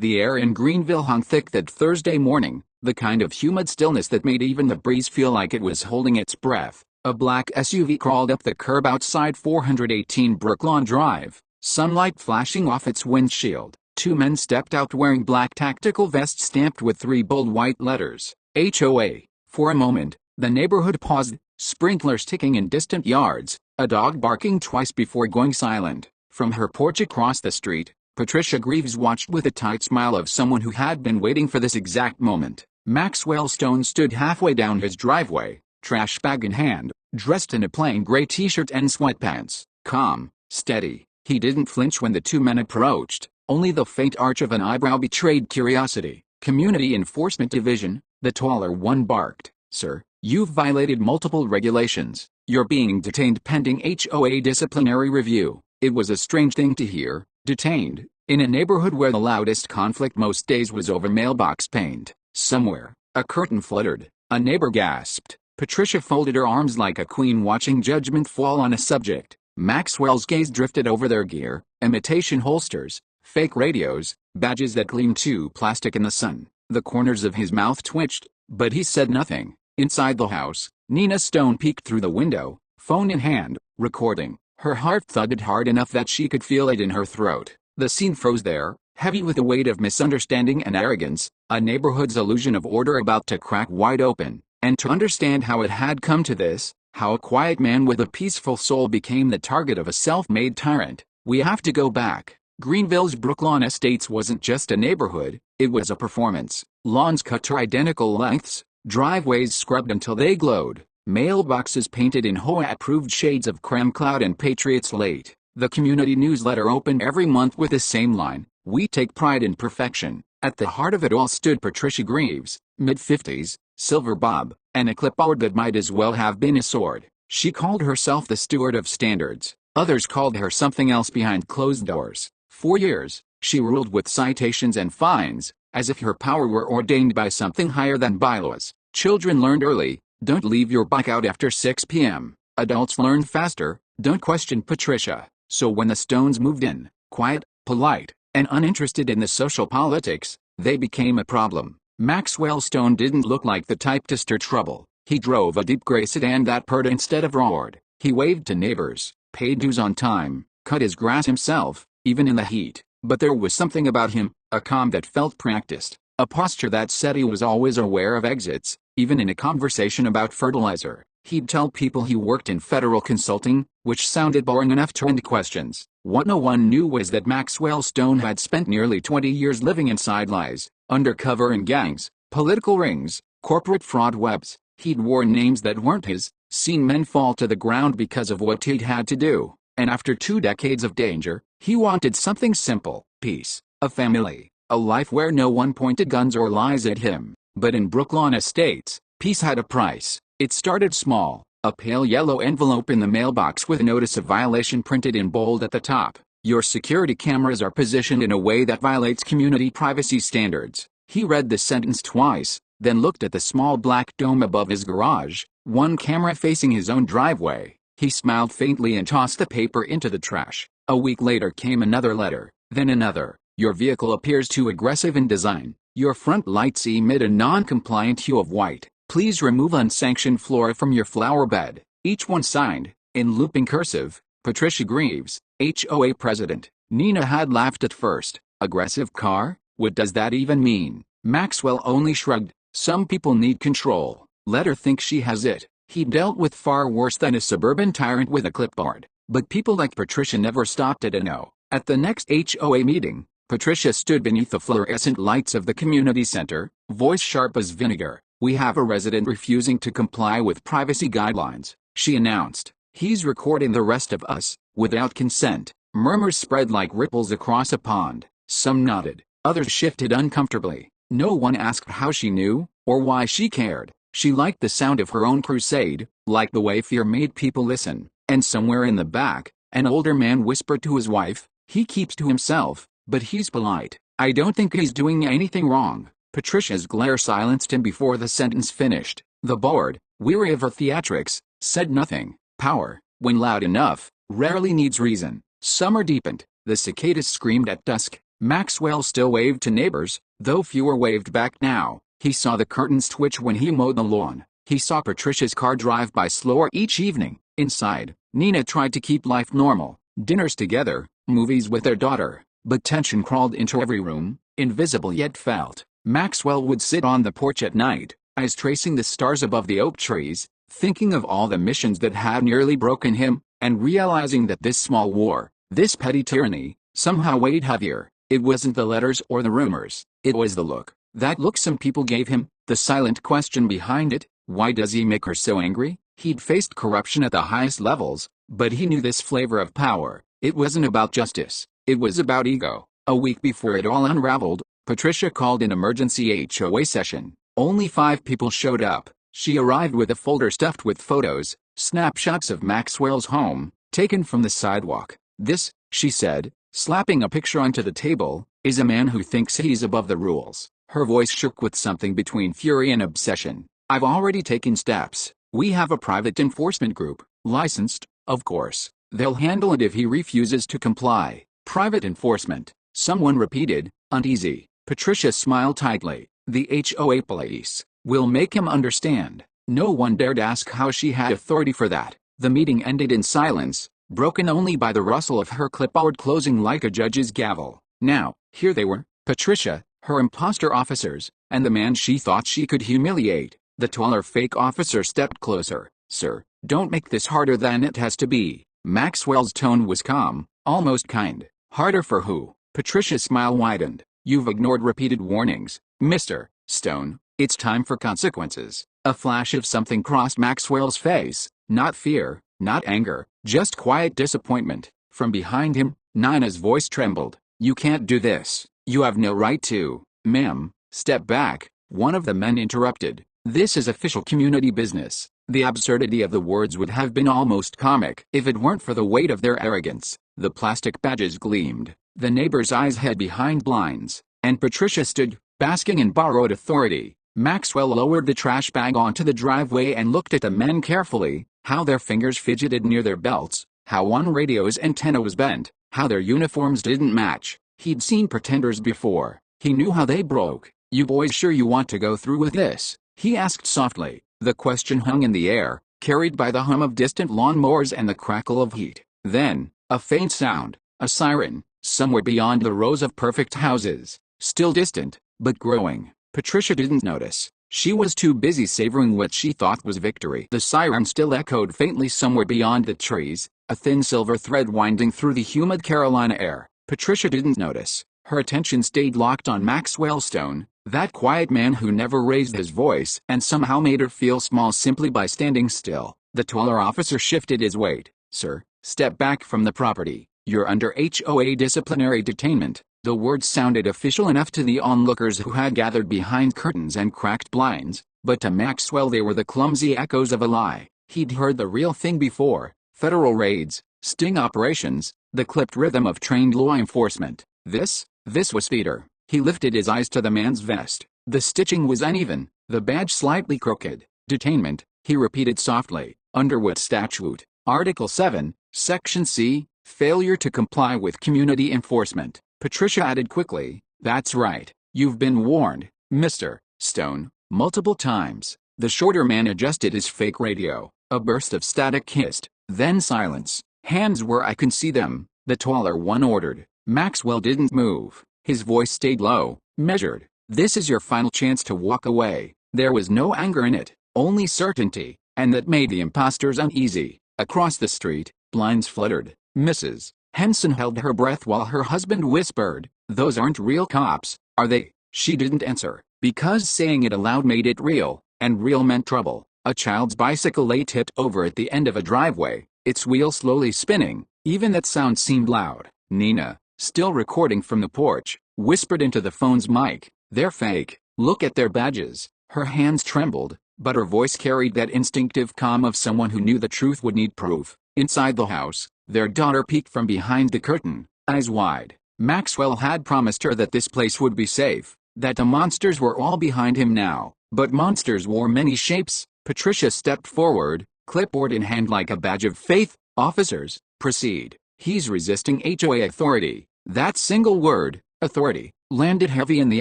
The air in Greenville hung thick that Thursday morning, the kind of humid stillness that made even the breeze feel like it was holding its breath. A black SUV crawled up the curb outside 418 Brooklawn Drive, sunlight flashing off its windshield. Two men stepped out wearing black tactical vests stamped with three bold white letters, HOA. For a moment, the neighborhood paused, sprinklers ticking in distant yards, a dog barking twice before going silent. From her porch across the street, Patricia Greaves watched with a tight smile of someone who had been waiting for this exact moment. Maxwell Stone stood halfway down his driveway, trash bag in hand, dressed in a plain gray t-shirt and sweatpants. Calm, steady, he didn't flinch when the two men approached. Only the faint arch of an eyebrow betrayed curiosity. Community Enforcement Division, the taller one barked. Sir, you've violated multiple regulations. You're being detained pending HOA disciplinary review. It was a strange thing to hear. Detained, in a neighborhood where the loudest conflict most days was over mailbox paint. Somewhere, a curtain fluttered. A neighbor gasped. Patricia folded her arms like a queen watching judgment fall on a subject. Maxwell's gaze drifted over their gear, imitation holsters, fake radios, badges that gleamed too plastic in the sun. The corners of his mouth twitched, but he said nothing. Inside the house, Nina Stone peeked through the window, phone in hand, recording. Her heart thudded hard enough that she could feel it in her throat. The scene froze there, heavy with the weight of misunderstanding and arrogance, a neighborhood's illusion of order about to crack wide open. And to understand how it had come to this, how a quiet man with a peaceful soul became the target of a self-made tyrant, we have to go back. Greenville's Brooklawn Estates wasn't just a neighborhood, it was a performance. Lawns cut to identical lengths, driveways scrubbed until they glowed, mailboxes painted in HOA-approved shades of creme cloud and Patriots late. The community newsletter opened every month with the same line, "We take pride in perfection." At the heart of it all stood Patricia Greaves, mid-50s, silver bob, and a clipboard that might as well have been a sword. She called herself the steward of standards. Others called her something else behind closed doors. For years, she ruled with citations and fines, as if her power were ordained by something higher than bylaws. Children learned early, don't leave your bike out after 6 p.m. Adults learned faster, don't question Patricia. So when the Stones moved in, quiet, polite, and uninterested in the social politics, they became a problem. Maxwell Stone didn't look like the type to stir trouble. He drove a deep gray sedan that purred instead of roared. He waved to neighbors, paid dues on time, cut his grass himself, even in the heat. But there was something about him, a calm that felt practiced, a posture that said he was always aware of exits, even in a conversation about fertilizer. He'd tell people he worked in federal consulting, which sounded boring enough to end questions. What no one knew was that Maxwell Stone had spent nearly 20 years living inside lies, undercover in gangs, political rings, corporate fraud webs. He'd worn names that weren't his, seen men fall to the ground because of what he'd had to do. And after 2 decades of danger, he wanted something simple: peace, a family, a life where no one pointed guns or lies at him. But in Brooklawn Estates, peace had a price. It started small, a pale yellow envelope in the mailbox with a notice of violation printed in bold at the top. Your security cameras are positioned in a way that violates community privacy standards. He read the sentence twice, then looked at the small black dome above his garage, one camera facing his own driveway. He smiled faintly and tossed the paper into the trash. A week later came another letter, then another. Your vehicle appears too aggressive in design. Your front lights emit a non-compliant hue of white. Please remove unsanctioned flora from your flower bed. Each one signed, in looping cursive, Patricia Greaves, HOA president. Nina had laughed at first. Aggressive car? What does that even mean? Maxwell only shrugged. Some people need control. Let her think she has it. He dealt with far worse than a suburban tyrant with a clipboard. But people like Patricia never stopped at a no. At the next HOA meeting, Patricia stood beneath the fluorescent lights of the community center, voice sharp as vinegar. We have a resident refusing to comply with privacy guidelines, she announced. He's recording the rest of us, without consent. Murmurs spread like ripples across a pond. Some nodded, others shifted uncomfortably. No one asked how she knew, or why she cared. She liked the sound of her own crusade, liked the way fear made people listen. And somewhere in the back, an older man whispered to his wife, he keeps to himself, but he's polite. I don't think he's doing anything wrong. Patricia's glare silenced him before the sentence finished. The board, weary of her theatrics, said nothing. Power, when loud enough, rarely needs reason. Summer deepened. The cicadas screamed at dusk. Maxwell still waved to neighbors, though fewer waved back now. He saw the curtains twitch when he mowed the lawn. He saw Patricia's car drive by slower each evening. Inside, Nina tried to keep life normal. Dinners together, movies with their daughter. But tension crawled into every room, invisible yet felt. Maxwell would sit on the porch at night, eyes tracing the stars above the oak trees, thinking of all the missions that had nearly broken him, and realizing that this small war, this petty tyranny, somehow weighed heavier. It wasn't the letters or the rumors, it was the look. That look some people gave him, the silent question behind it. Why does he make her so angry? He'd faced corruption at the highest levels, but he knew this flavor of power. It wasn't about justice, it was about ego. A week before it all unraveled, Patricia called an emergency HOA session. Only 5 people showed up. She arrived with a folder stuffed with photos, snapshots of Maxwell's home, taken from the sidewalk. This, she said, slapping a picture onto the table, is a man who thinks he's above the rules. Her voice shook with something between fury and obsession. I've already taken steps. We have a private enforcement group, licensed, of course. They'll handle it if he refuses to comply. Private enforcement, someone repeated, uneasy. Patricia smiled tightly. The HOA police will make him understand. No one dared ask how she had authority for that. The meeting ended in silence, broken only by the rustle of her clipboard closing like a judge's gavel. Now, here they were, Patricia, her imposter officers, and the man she thought she could humiliate. The taller fake officer stepped closer. Sir, don't make this harder than it has to be. Maxwell's tone was calm, almost kind. Harder for who? Patricia's smile widened. You've ignored repeated warnings, Mr. Stone. It's time for consequences. A flash of something crossed Maxwell's face. Not fear, not anger, just quiet disappointment. From behind him, Nina's voice trembled. You can't do this. You have no right to. Ma'am, step back, one of the men interrupted. This is official community business. The absurdity of the words would have been almost comic if it weren't for the weight of their arrogance. The plastic badges gleamed. The neighbors' eyes hid behind blinds, and Patricia stood, basking in borrowed authority. Maxwell lowered the trash bag onto the driveway and looked at the men carefully, how their fingers fidgeted near their belts, how one radio's antenna was bent, how their uniforms didn't match. He'd seen pretenders before. He knew how they broke. You boys sure you want to go through with this? He asked softly. The question hung in the air, carried by the hum of distant lawnmowers and the crackle of heat. Then, a faint sound, a siren, somewhere beyond the rows of perfect houses, still distant, but growing. Patricia didn't notice. She was too busy savoring what she thought was victory. The siren still echoed faintly somewhere beyond the trees, a thin silver thread winding through the humid Carolina air. Patricia didn't notice. Her attention stayed locked on Maxwell Stone, that quiet man who never raised his voice and somehow made her feel small simply by standing still. The taller officer shifted his weight. Sir, step back from the property. You're under HOA disciplinary detainment. The words sounded official enough to the onlookers who had gathered behind curtains and cracked blinds, but to Maxwell they were the clumsy echoes of a lie. He'd heard the real thing before. Federal raids, sting operations, the clipped rhythm of trained law enforcement. This was theater. He lifted his eyes to the man's vest. The stitching was uneven, the badge slightly crooked. Detainment, he repeated softly. Under what statute? Article 7, Section C, failure to comply with community enforcement. Patricia added quickly, that's right. You've been warned, Mr. Stone, multiple times. The shorter man adjusted his fake radio. A burst of static hissed, then silence. Hands where I can see them, the taller one ordered. Maxwell didn't move. His voice stayed low, measured. This is your final chance to walk away. There was no anger in it, only certainty, and that made the imposters uneasy. Across the street, blinds fluttered. Mrs. Henson held her breath while her husband whispered, those aren't real cops, are they? She didn't answer, because saying it aloud made it real, and real meant trouble. A child's bicycle lay tipped over at the end of a driveway, its wheel slowly spinning. Even that sound seemed loud. Nina, still recording from the porch, whispered into the phone's mic, they're fake, look at their badges. Her hands trembled, but her voice carried that instinctive calm of someone who knew the truth would need proof. Inside the house, their daughter peeked from behind the curtain, eyes wide. Maxwell had promised her that this place would be safe, that the monsters were all behind him now. But monsters wore many shapes. Patricia stepped forward, clipboard in hand like a badge of faith. Officers, proceed. He's resisting HOA authority. That single word, Authority landed heavy in the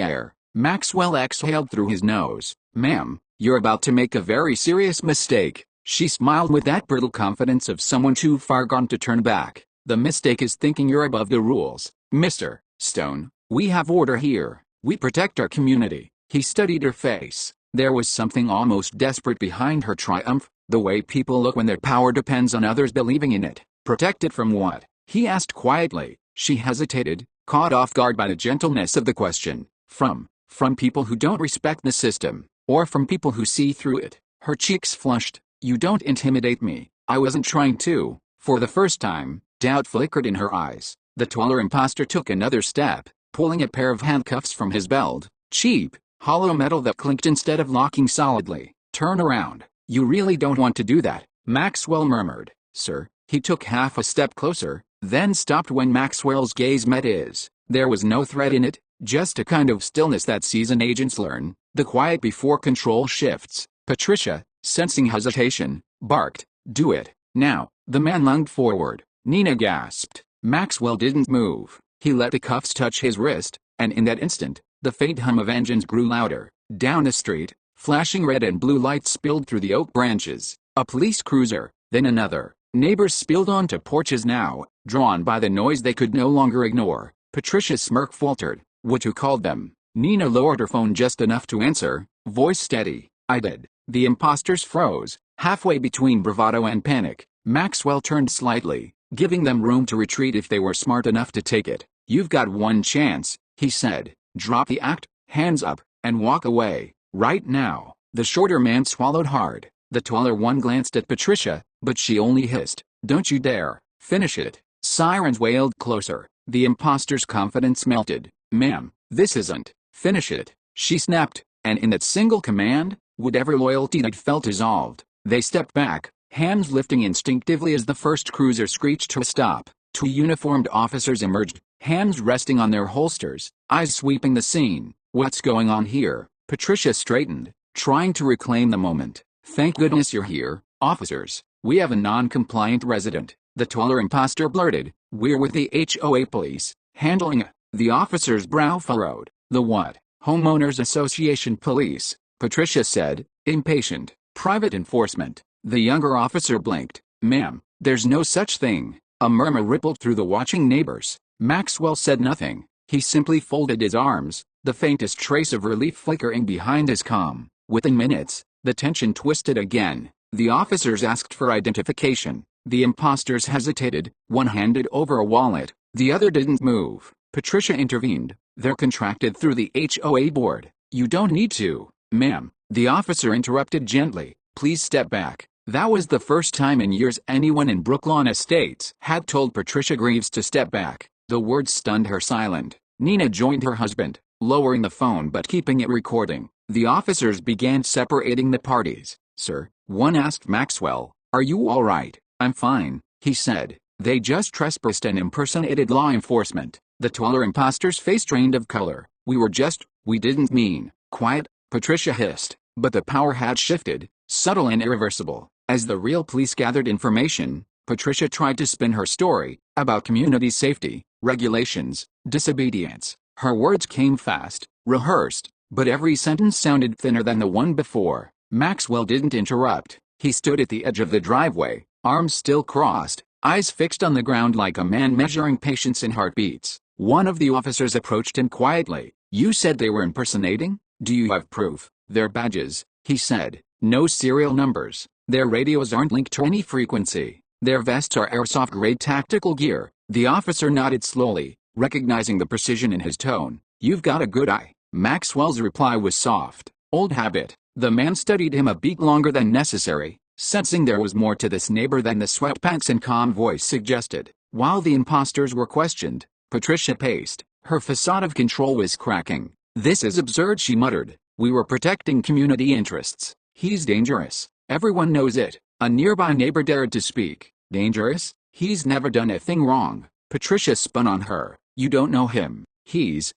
air. Maxwell exhaled through his nose. "Ma'am, you're about to make a very serious mistake." She smiled with that brittle confidence of someone too far gone to turn back. "The mistake is thinking you're above the rules. Mr. Stone, we have order here. We protect our community." He studied her face. There was something almost desperate behind her triumph, the way people look when their power depends on others believing in it. "Protect it from what?" he asked quietly. She hesitated, caught off guard by the gentleness of the question. From people who don't respect the system, or from people who see through it." Her cheeks flushed. "You don't intimidate me. I wasn't trying to." For the first time, doubt flickered in her eyes. The taller imposter took another step, pulling a pair of handcuffs from his belt. Cheap, hollow metal that clinked instead of locking solidly. "Turn around. You really don't want to do that," Maxwell murmured. "Sir." He took half a step closer, then stopped when Maxwell's gaze met his. There was no threat in it, just a kind of stillness that seasoned agents learn, the quiet before control shifts. Patricia, sensing hesitation, barked, "Do it, now." The man lunged forward. Nina gasped. Maxwell didn't move. He let the cuffs touch his wrist, and in that instant, the faint hum of engines grew louder. Down the street, flashing red and blue lights spilled through the oak branches. A police cruiser, then another. Neighbors spilled onto porches now, drawn by the noise they could no longer ignore. Patricia's smirk faltered. "What you called them?" Nina lowered her phone just enough to answer, voice steady. "I did." The imposters froze, halfway between bravado and panic. Maxwell turned slightly, giving them room to retreat if they were smart enough to take it. "You've got one chance," he said. "Drop the act, hands up, and walk away, right now." The shorter man swallowed hard. The taller one glanced at Patricia, but she only hissed, "Don't you dare. Finish it." Sirens wailed closer. The imposter's confidence melted. "Ma'am, this isn't." "Finish it," she snapped, and in that single command, whatever loyalty they'd felt dissolved. They stepped back, hands lifting instinctively as the first cruiser screeched to a stop. Two uniformed officers emerged, hands resting on their holsters, eyes sweeping the scene. "What's going on here?" Patricia straightened, trying to reclaim the moment. "Thank goodness you're here, officers. We have a non-compliant resident." The taller imposter blurted, "We're with the HOA police, handling a..." The officer's brow furrowed. "The what?" "Homeowners Association Police," Patricia said, impatient. "Private enforcement." The younger officer blinked. "Ma'am, there's no such thing." A murmur rippled through the watching neighbors. Maxwell said nothing. He simply folded his arms, the faintest trace of relief flickering behind his calm. Within minutes, the tension twisted again. The officers asked for identification. The imposters hesitated, one handed over a wallet, the other didn't move. Patricia intervened. "They're contracted through the HOA board. You don't need to." "Ma'am," the officer interrupted gently, "please step back." That was the first time in years anyone in Brooklawn Estates had told Patricia Greaves to step back. The words stunned her silent. Nina joined her husband, lowering the phone but keeping it recording. The officers began separating the parties. "Sir," one asked Maxwell, "are you all right?" "I'm fine," he said. "They just trespassed and impersonated law enforcement." The taller imposter's face drained of color. We didn't mean." "Quiet," Patricia hissed. But the power had shifted, subtle and irreversible. As the real police gathered information, Patricia tried to spin her story, about community safety, regulations, disobedience. Her words came fast, rehearsed, but every sentence sounded thinner than the one before. Maxwell didn't interrupt. He stood at the edge of the driveway, arms still crossed, eyes fixed on the ground like a man measuring patience in heartbeats. One of the officers approached him quietly. "You said they were impersonating? Do you have proof?" "Their badges," he said. "No serial numbers. Their radios aren't linked to any frequency. Their vests are airsoft-grade tactical gear." The officer nodded slowly, recognizing the precision in his tone. "You've got a good eye." Maxwell's reply was soft. "Old habit." The man studied him a beat longer than necessary, sensing there was more to this neighbor than the sweatpants and calm voice suggested. While the imposters were questioned, Patricia paced. Her facade of control was cracking. "This is absurd," she muttered. "We were protecting community interests. He's dangerous. Everyone knows it." A nearby neighbor dared to speak. "Dangerous? He's never done a thing wrong." Patricia spun on her. "You don't know him. He's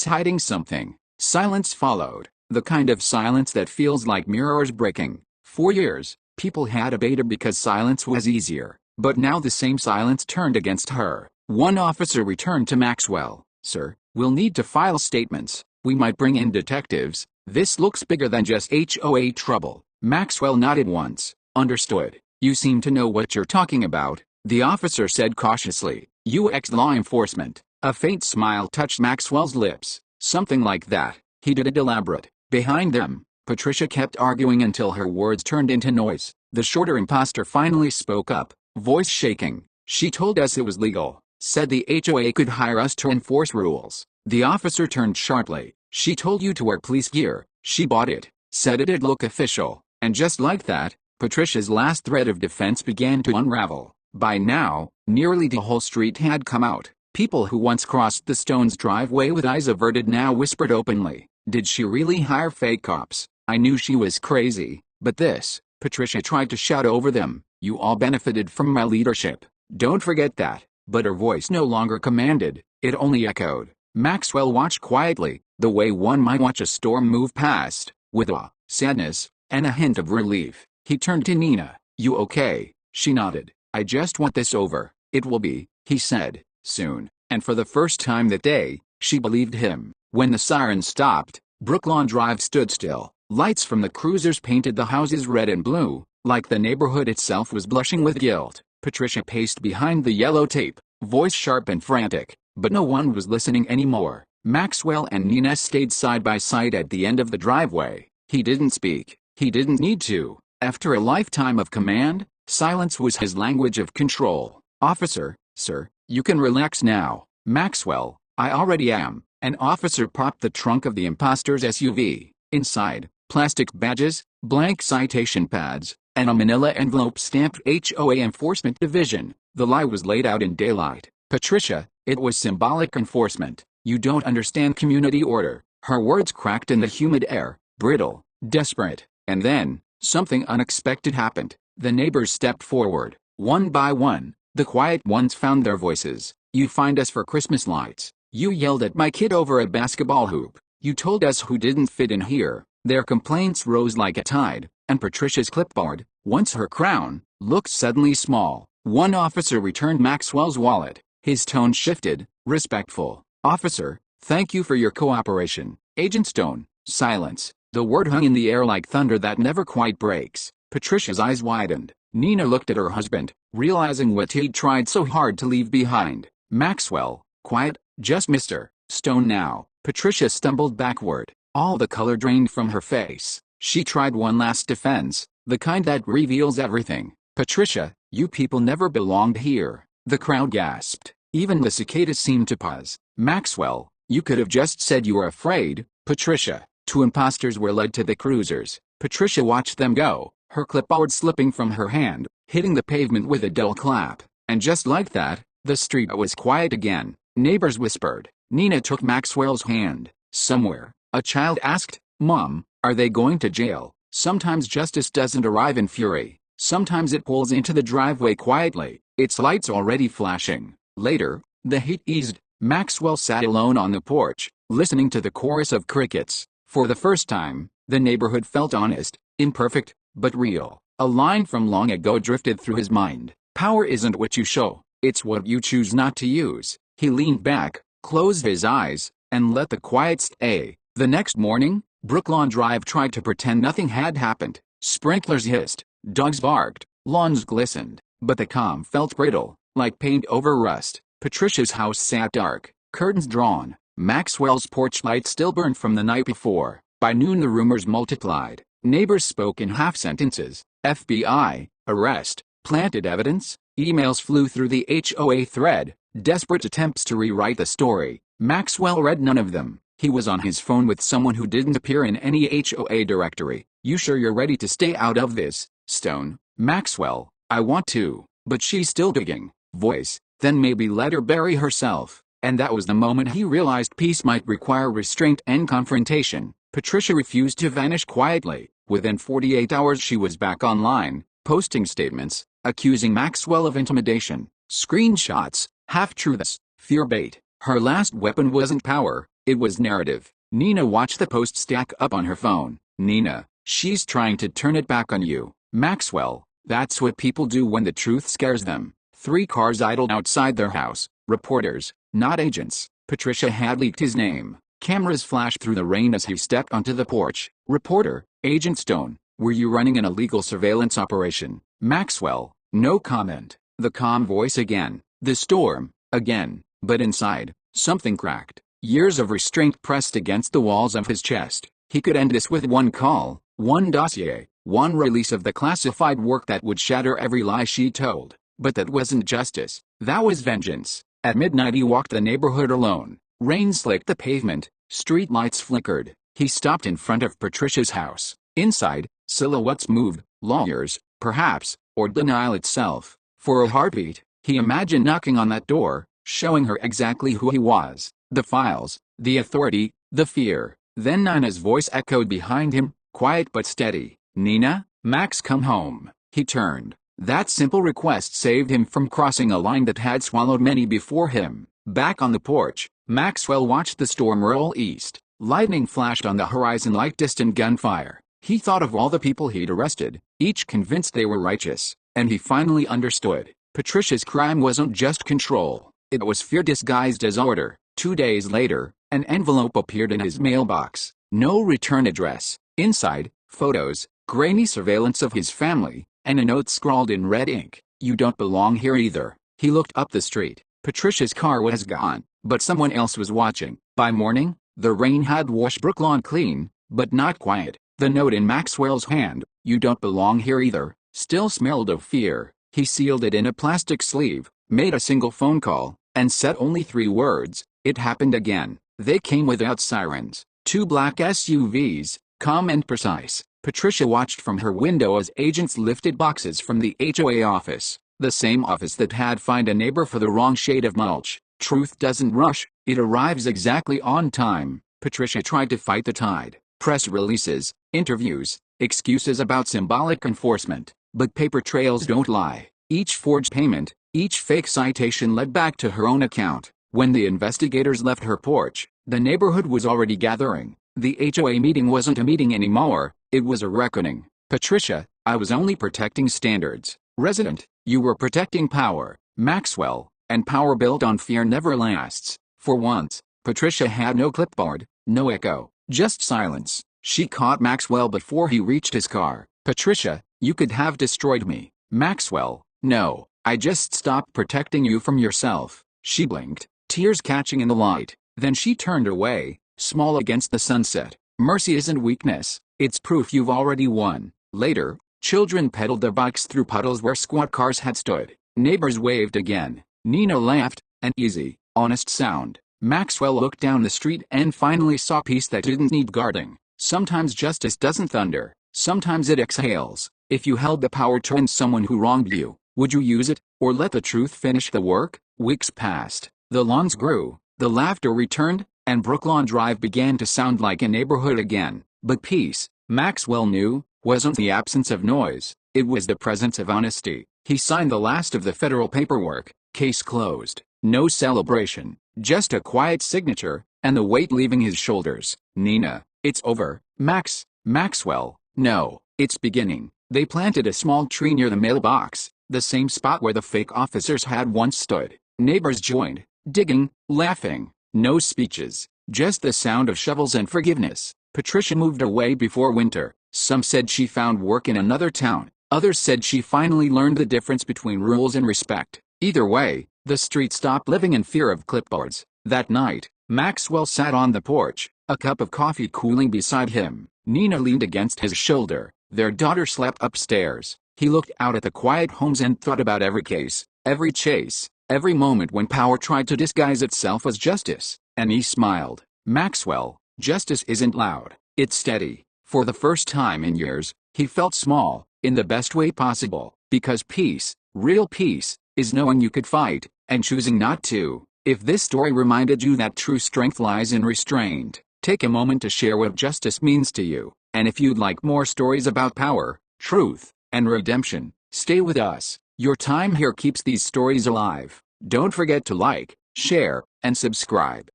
hiding something." Silence followed, the kind of silence that feels like mirrors breaking. For years, people had abated because silence was easier, but now the same silence turned against her. One officer returned to Maxwell. "Sir, We'll need to file statements. We might bring in detectives. This looks bigger than just HOA trouble. Maxwell nodded once. Understood. You seem to know what you're talking about, the officer said cautiously. UX law enforcement. A faint smile touched Maxwell's lips. Something like that. He did it elaborate. Behind them, Patricia kept arguing until her words turned into noise. The shorter imposter finally spoke up, voice shaking. She told us it was legal. Said the HOA could hire us to enforce rules. The officer turned sharply. She told you to wear police gear. She bought it. Said it'd look official. And just like that, Patricia's last thread of defense began to unravel. By now, nearly the whole street had come out. People who once crossed the Stones' driveway with eyes averted now whispered openly. Did she really hire fake cops? I knew she was crazy, but this, Patricia tried to shout over them. You all benefited from my leadership. Don't forget that. But her voice no longer commanded, it only echoed. Maxwell watched quietly, the way one might watch a storm move past, with awe, sadness, and a hint of relief. He turned to Nina. You okay? She nodded. I just want this over. It will be, he said, soon. And for the first time that day, she believed him. When the siren stopped, Brooklawn Drive stood still. Lights from the cruisers painted the houses red and blue, like the neighborhood itself was blushing with guilt. Patricia paced behind the yellow tape, voice sharp and frantic, but no one was listening anymore. Maxwell and Nina stayed side by side at the end of the driveway. He didn't speak. He didn't need to. After a lifetime of command, silence was his language of control. Officer, sir, you can relax now. Maxwell, I already am. An officer popped the trunk of the imposter's SUV. Inside, plastic badges, blank citation pads, and a manila envelope stamped HOA Enforcement Division. The lie was laid out in daylight. Patricia, it was symbolic enforcement. You don't understand community order. Her words cracked in the humid air, brittle, desperate. And then, something unexpected happened. The neighbors stepped forward. One by one, the quiet ones found their voices. You fined us for Christmas lights. You yelled at my kid over a basketball hoop. You told us who didn't fit in here. Their complaints rose like a tide, and Patricia's clipboard, once her crown, looked suddenly small. One officer returned Maxwell's wallet. His tone shifted, respectful. Officer, thank you for your cooperation. Agent Stone. Silence. The word hung in the air like thunder that never quite breaks. Patricia's eyes widened. Nina looked at her husband, realizing what he'd tried so hard to leave behind. Maxwell, quiet, just Mr. Stone now. Patricia stumbled backward. All the color drained from her face. She tried one last defense, the kind that reveals everything. Patricia, you people never belonged here. The crowd gasped. Even the cicadas seemed to pause. Maxwell, you could have just said you were afraid. Patricia. Two imposters were led to the cruisers. Patricia watched them go, her clipboard slipping from her hand, hitting the pavement with a dull clap. And just like that, the street was quiet again. Neighbors whispered. Nina took Maxwell's hand. Somewhere, a child asked, Mom, are they going to jail? Sometimes justice doesn't arrive in fury. Sometimes it pulls into the driveway quietly, its lights already flashing. Later, the heat eased. Maxwell sat alone on the porch, listening to the chorus of crickets. For the first time, the neighborhood felt honest, imperfect, but real. A line from long ago drifted through his mind. Power isn't what you show, it's what you choose not to use. He leaned back, closed his eyes, and let the quiet stay. The next morning, Brooklawn Drive tried to pretend nothing had happened. Sprinklers hissed, dogs barked, lawns glistened, but the calm felt brittle, like paint over rust. Patricia's house sat dark, curtains drawn. Maxwell's porch light still burned from the night before. By noon the rumors multiplied. Neighbors spoke in half sentences. FBI, arrest, planted evidence. Emails flew through the HOA thread, desperate attempts to rewrite the story. Maxwell read none of them. He was on his phone with someone who didn't appear in any HOA directory. You sure you're ready to stay out of this, Stone? Maxwell, I want to, but she's still digging. Voice, then maybe let her bury herself. And that was the moment he realized peace might require restraint and confrontation. Patricia refused to vanish quietly. Within 48 hours she was back online, posting statements, accusing Maxwell of intimidation, screenshots, half-truths, fear bait. Her last weapon wasn't power, it was narrative. Nina watched the post stack up on her phone. Nina, she's trying to turn it back on you. Maxwell, that's what people do when the truth scares them. 3 cars idled outside their house. Reporters, not agents. Patricia had leaked his name. Cameras flashed through the rain as he stepped onto the porch. Reporter, Agent Stone, were you running an illegal surveillance operation? Maxwell, no comment. The calm voice again. The storm, again. But inside, something cracked. Years of restraint pressed against the walls of his chest. He could end this with one call, one dossier, one release of the classified work that would shatter every lie she told. But that wasn't justice. That was vengeance. At midnight he walked the neighborhood alone. Rain slicked the pavement. Street lights flickered. He stopped in front of Patricia's house. Inside, silhouettes moved. Lawyers, perhaps, or denial itself. For a heartbeat, he imagined knocking on that door, showing her exactly who he was. The files, the authority, the fear. Then Nina's voice echoed behind him, quiet but steady. Nina, Max, come home. He turned. That simple request saved him from crossing a line that had swallowed many before him. Back on the porch, Maxwell watched the storm roll east. Lightning flashed on the horizon like distant gunfire. He thought of all the people he'd arrested, each convinced they were righteous, and he finally understood. Patricia's crime wasn't just control, it was fear disguised as order. 2 days later, an envelope appeared in his mailbox. No return address. Inside, photos, grainy surveillance of his family, and a note scrawled in red ink. You don't belong here either. He looked up the street. Patricia's car was gone, but someone else was watching. By morning, the rain had washed Brooklawn clean, but not quiet. The note in Maxwell's hand, you don't belong here either, still smelled of fear. He sealed it in a plastic sleeve, made a single phone call, and said only 3 words. It happened again. They came without sirens. 2 black SUVs, calm and precise. Patricia watched from her window as agents lifted boxes from the HOA office, the same office that had fined a neighbor for the wrong shade of mulch. Truth doesn't rush, it arrives exactly on time. Patricia tried to fight the tide. Press releases, interviews, excuses about symbolic enforcement. But paper trails don't lie. Each forged payment, each fake citation led back to her own account. When the investigators left her porch, the neighborhood was already gathering. The HOA meeting wasn't a meeting anymore, it was a reckoning. Patricia, I was only protecting standards. Resident, you were protecting power. Maxwell, and power built on fear never lasts. For once, Patricia had no clipboard, no echo, just silence. She caught Maxwell before he reached his car. Patricia, you could have destroyed me. Maxwell, no, I just stopped protecting you from yourself. She blinked, tears catching in the light. Then she turned away, small against the sunset. Mercy isn't weakness, it's proof you've already won. Later, children pedaled their bikes through puddles where squat cars had stood. Neighbors waved again. Nina laughed, an easy, honest sound. Maxwell looked down the street and finally saw peace that didn't need guarding. Sometimes justice doesn't thunder, sometimes it exhales. If you held the power to end someone who wronged you, would you use it, or let the truth finish the work? Weeks passed, the lawns grew, the laughter returned, and Brooklawn Drive began to sound like a neighborhood again. But peace, Maxwell knew, wasn't the absence of noise, it was the presence of honesty. He signed the last of the federal paperwork, case closed. No celebration, just a quiet signature, and the weight leaving his shoulders. Nina, it's over. Maxwell, no, it's beginning. They planted a small tree near the mailbox, the same spot where the fake officers had once stood. Neighbors joined, digging, laughing. No speeches, just the sound of shovels and forgiveness. Patricia moved away before winter. Some said she found work in another town, others said she finally learned the difference between rules and respect. Either way, the street stopped living in fear of clipboards. That night, Maxwell sat on the porch, a cup of coffee cooling beside him. Nina leaned against his shoulder. Their daughter slept upstairs. He looked out at the quiet homes and thought about every case, every chase, every moment when power tried to disguise itself as justice, and he smiled. Maxwell, justice isn't loud, it's steady. For the first time in years, he felt small, in the best way possible, because peace, real peace, is knowing you could fight, and choosing not to. If this story reminded you that true strength lies in restraint, take a moment to share what justice means to you. And if you'd like more stories about power, truth, and redemption, stay with us. Your time here keeps these stories alive. Don't forget to like, share, and subscribe.